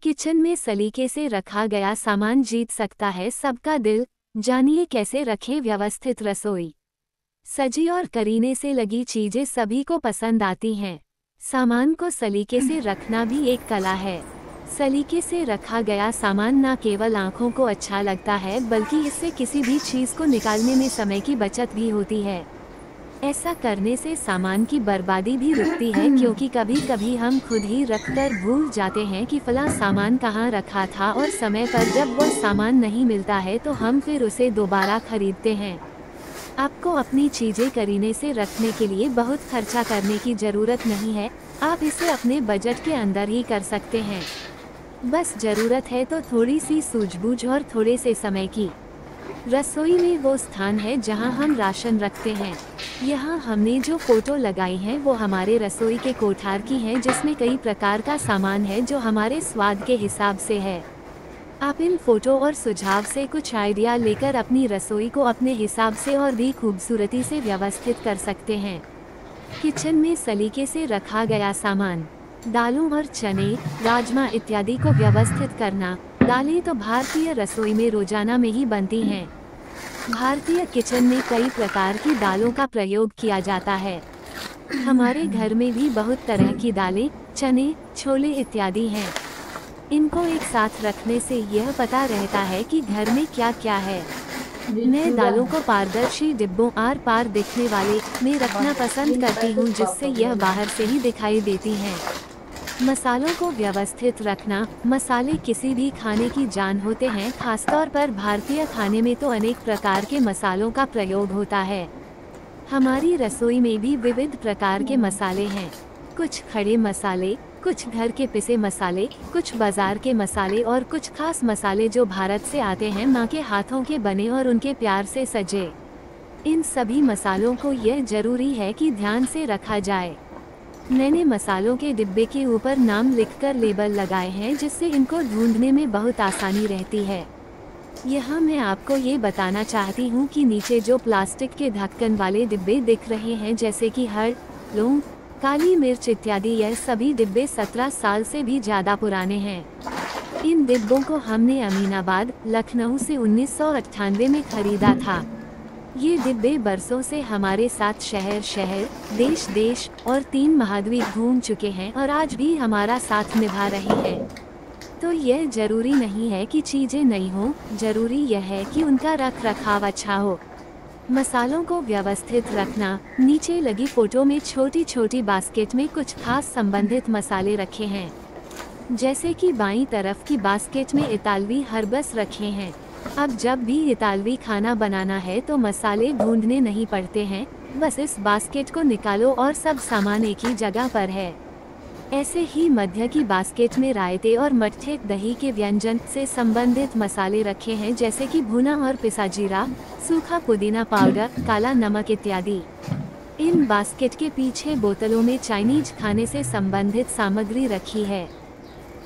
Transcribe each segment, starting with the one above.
Kitchen में सलीके से रखा गया सामान जीत सकता है सबका दिल। जानिए कैसे रखें व्यवस्थित रसोई। सजी और करीने से लगी चीजें सभी को पसंद आती हैं। सामान को सलीके से रखना भी एक कला है। सलीके से रखा गया सामान न केवल आंखों को अच्छा लगता है बल्कि इससे किसी भी चीज को निकालने में समय की बचत भी होती है। ऐसा करने से सामान की बर्बादी भी रुकती है, क्योंकि कभी कभी हम खुद ही रखकर भूल जाते हैं कि फला सामान कहाँ रखा था और समय पर जब वह सामान नहीं मिलता है तो हम फिर उसे दोबारा खरीदते हैं। आपको अपनी चीजें करीने से रखने के लिए बहुत खर्चा करने की जरूरत नहीं है। आप इसे अपने बजट के अंदर ही कर सकते हैं। बस जरूरत है तो थोड़ी सी सूझबूझ और थोड़े से समय की। रसोई में वो स्थान है जहां हम राशन रखते हैं। यहाँ हमने जो फोटो लगाई हैं वो हमारे रसोई के कोठार की हैं, जिसमें कई प्रकार का सामान है जो हमारे स्वाद के हिसाब से है। आप इन फोटो और सुझाव से कुछ आइडिया लेकर अपनी रसोई को अपने हिसाब से और भी खूबसूरती से व्यवस्थित कर सकते हैं। किचन में सलीके से रखा गया सामान। दालों और चने, राजमा इत्यादि को व्यवस्थित करना। दालें तो भारतीय रसोई में रोजाना में ही बनती हैं। भारतीय किचन में कई प्रकार की दालों का प्रयोग किया जाता है। हमारे घर में भी बहुत तरह की दालें, चने, छोले इत्यादि हैं। इनको एक साथ रखने से यह पता रहता है कि घर में क्या क्या है। मैं दालों को पारदर्शी डिब्बों आर पार दिखने वाले में रखना पसंद करती हूँ, जिससे यह बाहर से ही दिखाई देती हैं। मसालों को व्यवस्थित रखना। मसाले किसी भी खाने की जान होते हैं। खासतौर पर भारतीय खाने में तो अनेक प्रकार के मसालों का प्रयोग होता है। हमारी रसोई में भी विविध प्रकार के मसाले हैं। कुछ खड़े मसाले, कुछ घर के पिसे मसाले, कुछ बाजार के मसाले और कुछ खास मसाले जो भारत से आते हैं, माँ के हाथों के बने और उनके प्यार से सजे। इन सभी मसालों को यह जरूरी है कि ध्यान से रखा जाए। मैंने मसालों के डिब्बे के ऊपर नाम लिखकर लेबल लगाए हैं, जिससे इनको ढूंढने में बहुत आसानी रहती है। यहाँ मैं आपको ये बताना चाहती हूँ कि नीचे जो प्लास्टिक के ढक्कन वाले डिब्बे दिख रहे हैं, जैसे कि हल्द, लौंग, काली मिर्च इत्यादि, यह सभी डिब्बे 17 साल से भी ज़्यादा पुराने हैं। इन डिब्बों को हमने अमीनाबाद, लखनऊ से 1998 में खरीदा था। ये डिब्बे बरसों से हमारे साथ शहर शहर, देश देश और 3 महाद्वीप घूम चुके हैं और आज भी हमारा साथ निभा रहे हैं। तो यह जरूरी नहीं है कि चीज़ें नई हों, जरूरी यह है कि उनका रख रखाव अच्छा हो। मसालों को व्यवस्थित रखना। नीचे लगी फोटो में छोटी छोटी बास्केट में कुछ खास संबंधित मसाले रखे हैं। जैसे कि बाईं तरफ की बास्केट में इतालवी हर्बस रखे हैं। अब जब भी इतालवी खाना बनाना है तो मसाले ढूंढने नहीं पड़ते हैं, बस इस बास्केट को निकालो और सब सामान एक ही जगह पर है। ऐसे ही मध्य की बास्केट में रायते और मट्ठे दही के व्यंजन से संबंधित मसाले रखे हैं, जैसे कि भुना और पिसा जीरा, सूखा पुदीना पाउडर, काला नमक इत्यादि। इन बास्केट के पीछे बोतलों में चाइनीज खाने से संबंधित सामग्री रखी है।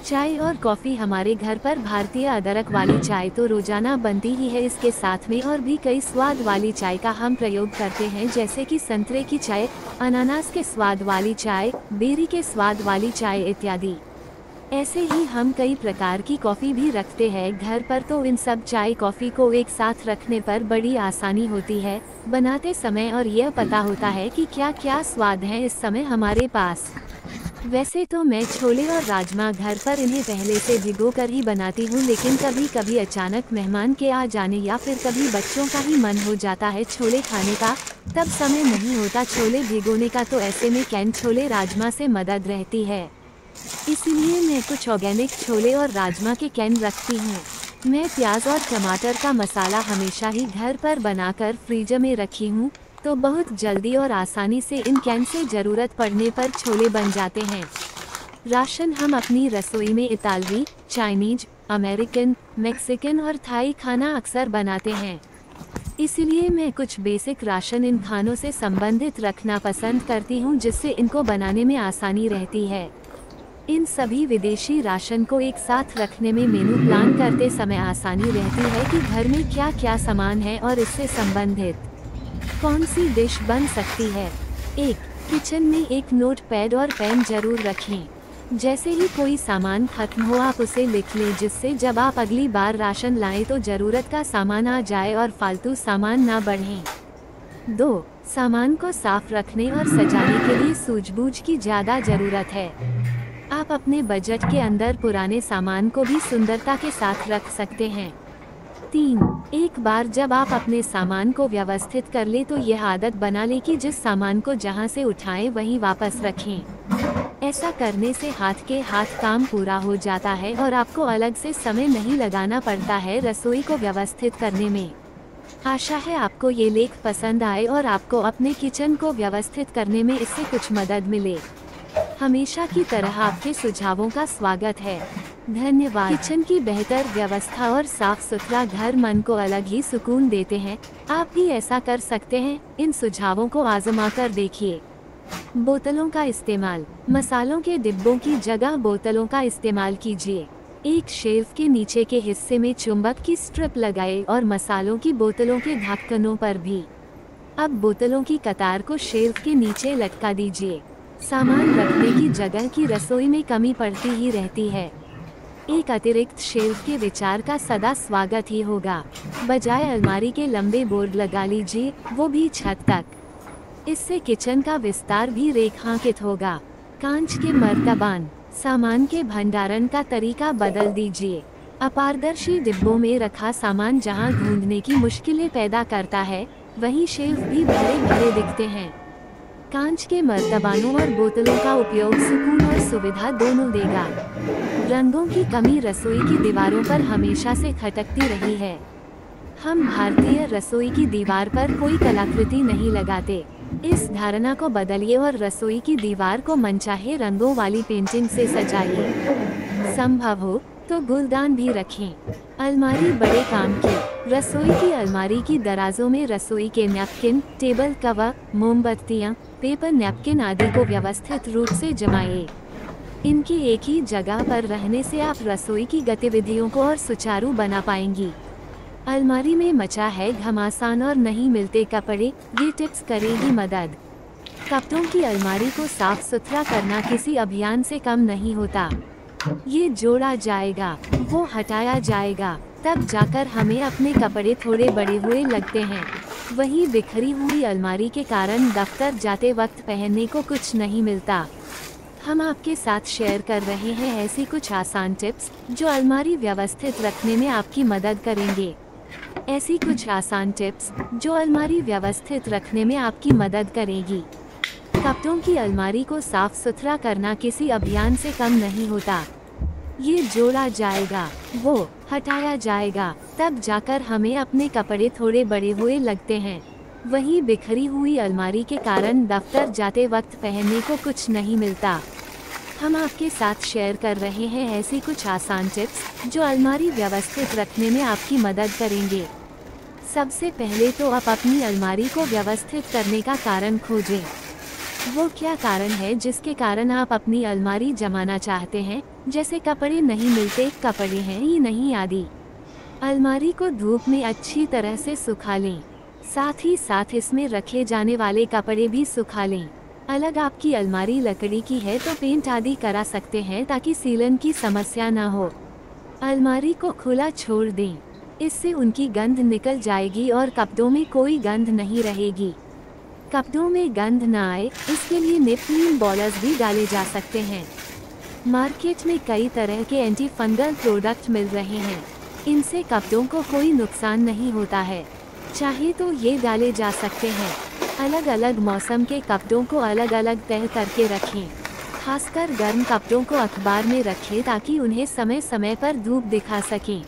चाय और कॉफ़ी। हमारे घर पर भारतीय अदरक वाली चाय तो रोजाना बनती ही है। इसके साथ में और भी कई स्वाद वाली चाय का हम प्रयोग करते हैं, जैसे कि संतरे की चाय, अनानास के स्वाद वाली चाय, बेरी के स्वाद वाली चाय इत्यादि। ऐसे ही हम कई प्रकार की कॉफ़ी भी रखते हैं घर पर, तो इन सब चाय कॉफ़ी को एक साथ रखने पर बड़ी आसानी होती है बनाते समय, और यह पता होता है कि क्या क्या स्वाद हैं इस समय हमारे पास। वैसे तो मैं छोले और राजमा घर पर इन्हें पहले से भिगो कर ही बनाती हूँ, लेकिन कभी कभी अचानक मेहमान के आ जाने या फिर कभी बच्चों का ही मन हो जाता है छोले खाने का, तब समय नहीं होता छोले भिगोने का, तो ऐसे में कैन छोले राजमा से मदद रहती है। इसीलिए मैं कुछ ऑर्गेनिक छोले और राजमा के कैन रखती हूँ। मैं प्याज और टमाटर का मसाला हमेशा ही घर पर बनाकर फ्रीजर में रखी हूँ, तो बहुत जल्दी और आसानी से इन कैन से ज़रूरत पड़ने पर छोले बन जाते हैं। राशन। हम अपनी रसोई में इतालवी, चाइनीज, अमेरिकन, मैक्सिकन और थाई खाना अक्सर बनाते हैं। इसलिए मैं कुछ बेसिक राशन इन खानों से संबंधित रखना पसंद करती हूँ, जिससे इनको बनाने में आसानी रहती है। इन सभी विदेशी राशन को एक साथ रखने में मेनू प्लान करते समय आसानी रहती है कि घर में क्या क्या सामान है और इससे संबंधित कौन सी डिश बन सकती है। 1. किचन में एक नोटपैड और पेन जरूर रखें। जैसे ही कोई सामान खत्म हो आप उसे लिख लें, जिससे जब आप अगली बार राशन लाएं तो ज़रूरत का सामान आ जाए और फालतू सामान ना बढ़े। 2. सामान को साफ रखने और सजाने के लिए सूझबूझ की ज़्यादा ज़रूरत है। आप अपने बजट के अंदर पुराने सामान को भी सुंदरता के साथ रख सकते हैं। 3. एक बार जब आप अपने सामान को व्यवस्थित कर ले तो यह आदत बना ले कि जिस सामान को जहां से उठाएं वहीं वापस रखें। ऐसा करने से हाथ के हाथ काम पूरा हो जाता है और आपको अलग से समय नहीं लगाना पड़ता है रसोई को व्यवस्थित करने में। आशा है आपको ये लेख पसंद आए और आपको अपने किचन को व्यवस्थित करने में इससे कुछ मदद मिले। हमेशा की तरह आपके सुझावों का स्वागत है। धन्यवाद। किचन की बेहतर व्यवस्था और साफ सुथरा घर मन को अलग ही सुकून देते हैं। आप भी ऐसा कर सकते हैं। इन सुझावों को आजमा कर देखिए। बोतलों का इस्तेमाल। मसालों के डिब्बों की जगह बोतलों का इस्तेमाल कीजिए। एक शेल्फ के नीचे के हिस्से में चुंबक की स्ट्रिप लगाएं और मसालों की बोतलों के ढक्कनों पर भी। अब बोतलों की कतार को शेल्फ के नीचे लटका दीजिए। सामान रखने की जगह की रसोई में कमी पड़ती ही रहती है। एक अतिरिक्त शेल्फ के विचार का सदा स्वागत ही होगा। बजाय अलमारी के लंबे बोर्ड लगा लीजिए, वो भी छत तक। इससे किचन का विस्तार भी रेखांकित होगा। कांच के मर्तबान। सामान के भंडारण का तरीका बदल दीजिए। अपारदर्शी डिब्बों में रखा सामान जहां ढूंढने की मुश्किलें पैदा करता है, वहीं शेल्फ भी भरे भरे दिखते हैं। कांच के मर्तबानों और बोतलों का उपयोग सुकून और सुविधा दोनों देगा। रंगों की कमी रसोई की दीवारों पर हमेशा से खटकती रही है। हम भारतीय रसोई की दीवार पर कोई कलाकृति नहीं लगाते। इस धारणा को बदलिए और रसोई की दीवार को मनचाहे रंगों वाली पेंटिंग से सजाइए। संभव हो तो गुलदान भी रखें। अलमारी बड़े काम की। रसोई की अलमारी की दराजों में रसोई के नैपकिन, टेबल कवर, मोमबत्तियां, पेपर नैपकिन आदि को व्यवस्थित रूप से जमाइए। इनकी एक ही जगह पर रहने से आप रसोई की गतिविधियों को और सुचारू बना पाएंगी। अलमारी में मचा है घमासान और नहीं मिलते कपड़े, ये टिप्स करेगी मदद। कपड़ों की अलमारी को साफ सुथरा करना किसी अभियान से कम नहीं होता। ये जोड़ा जाएगा, वो हटाया जाएगा, तब जाकर हमें अपने कपड़े थोड़े बड़े हुए लगते हैं। वही बिखरी हुई अलमारी के कारण दफ्तर जाते वक्त पहनने को कुछ नहीं मिलता। हम आपके साथ शेयर कर रहे हैं ऐसी कुछ आसान टिप्स जो अलमारी व्यवस्थित रखने में आपकी मदद करेंगे। ऐसी कुछ आसान टिप्स जो अलमारी व्यवस्थित रखने में आपकी मदद करेगी। कपड़ों की अलमारी को साफ सुथरा करना किसी अभियान से कम नहीं होता। ये जोड़ा जाएगा, वो हटाया जाएगा, तब जाकर हमें अपने कपड़े थोड़े बड़े हुए लगते हैं। वही बिखरी हुई अलमारी के कारण दफ्तर जाते वक्त पहनने को कुछ नहीं मिलता। हम आपके साथ शेयर कर रहे हैं ऐसी कुछ आसान टिप्स जो अलमारी व्यवस्थित रखने में आपकी मदद करेंगे। सबसे पहले तो आप अपनी अलमारी को व्यवस्थित करने का कारण खोजें। वो क्या कारण है जिसके कारण आप अपनी अलमारी जमाना चाहते हैं, जैसे कपड़े नहीं मिलते, कपड़े हैं ही नहीं आदि। अलमारी को धूप में अच्छी तरह से सुखा लें। साथ ही साथ इसमें रखे जाने वाले कपड़े भी सुखा लें। अलग आपकी अलमारी लकड़ी की है तो पेंट आदि करा सकते हैं ताकि सीलन की समस्या ना हो। अलमारी को खुला छोड़ दें, इससे उनकी गंध निकल जाएगी और कपड़ों में कोई गंध नहीं रहेगी। कपड़ों में गंध न आए इसके लिए नेपथलीन बॉलर्स भी डाले जा सकते हैं। मार्केट में कई तरह के एंटी फंगल प्रोडक्ट मिल रहे हैं। इनसे कपड़ों को कोई नुकसान नहीं होता है। चाहे तो ये डाले जा सकते हैं। अलग अलग मौसम के कपड़ों को अलग अलग तह करके रखें। खासकर गर्म कपड़ों को अखबार में रखें ताकि उन्हें समय समय पर धूप दिखा सकें।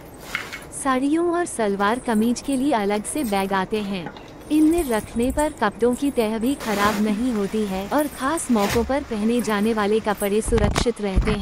साड़ियों और सलवार कमीज के लिए अलग से बैग आते हैं। इनमें रखने पर कपड़ों की तह भी खराब नहीं होती है और खास मौक़ों पर पहने जाने वाले कपड़े सुरक्षित रहते हैं।